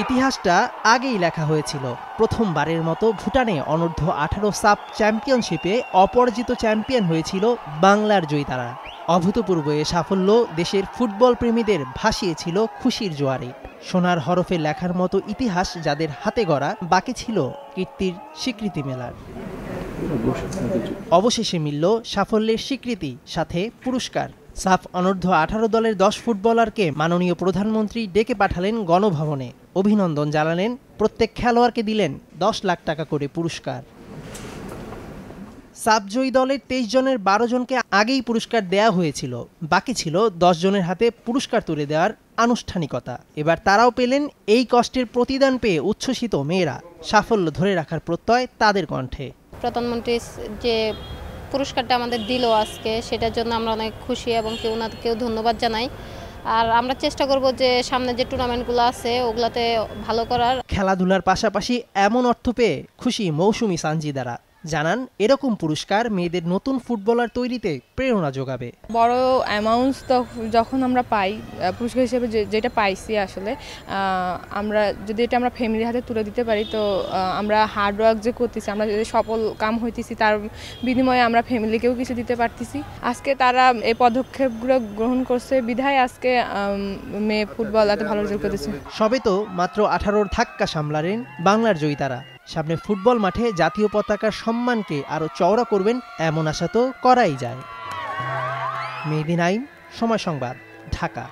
ইতিহাসটা আগেই লেখা হয়েছিল। প্রথমবারের মতো ভুটানে অনূর্ধ্ব 18 সাব চ্যাম্পিয়নশিপে অপরাজিত চ্যাম্পিয়ন হয়েছিল বাংলার জয়িতারা। অভূতপূর্ব এ সাফল্য দেশের ফুটবল প্রেমীদের ভাসিয়েছিল খুশির জোয়ারে। সোনার হরফে লেখার মতো ইতিহাস যাদের হাতে গড়া, বাকি ছিল কীর্তির স্বীকৃতি মেলার। অবশেষে মিলল সাফল্যের স্বীকৃতি, সাথে পুরস্কার। সাফ অনূর্ধ্ব 18 দলের 10 ফুটবলারকে মাননীয় প্রধানমন্ত্রী ডেকে পাঠালেন গণভবনে। অভিনন্দন জানালেন, প্রত্যেক খেলোয়াড়কে দিলেন 10 লাখ টাকা করে পুরস্কার। সাবজয়ী দলের 23 জনের 12 জনকে আগেই পুরস্কার দেয়া হয়েছিল, বাকি ছিল 10 জনের হাতে পুরস্কার তুলে দেওয়ার আনুষ্ঠানিকতা। এবার তারাও পেলেন এই কষ্টের প্রতিদান পেয়ে উচ্ছ্বসিত মেয়েরা। সাফল্য ধরে রাখার প্রত্যয় তাদের কণ্ঠে। প্রধানমন্ত্রী যে পুরস্কারটা আমাদের দিল আজকে, সেটার জন্য আমরা অনেক খুশি এবং কেউ ধন্যবাদ জানাই। আর আমরা চেষ্টা করব যে সামনে যে টুর্নামেন্টগুলো আছে ওগুলাতে ভালো করার। খেলাধুলার পাশাপাশি এমন অর্থ পেয়ে খুশি মৌসুমী সানজিদারা। জানান, এরকম পুরস্কার মেয়েদের নতুন ফুটবলার তৈরিতে প্রেরণা যোগাবে। বড় অ্যামাউন্টস যখন আমরা পাই পুরস্কার হিসেবে, যেটা পাইছি আসলে আমরা যদি এটা আমরা ফ্যামিলির হাতে তুলে দিতে পারি, তো আমরা হার্ডওয়ার্ক যে করতেছি, আমরা যদি সফল কাম হইতেছি, তার বিনিময়ে আমরা ফ্যামিলিকেও কিছু দিতে পারতেছি। আজকে তারা এই পদক্ষেপগুলো গ্রহণ করছে বিধায় আজকে মেয়ে ফুটবল এত ভালো রেজাল্ট করতেছে। সবে তো মাত্র 18 ধাক্কা সামলালেন বাংলার জয়িতারা। সামনে ফুটবল মাঠে জাতীয় পতাকার সম্মানকে আরো চওড়া করবেন এমন আশা তো করাই যায়। মেহেদী নাইম, সময় সংবাদ, ঢাকা।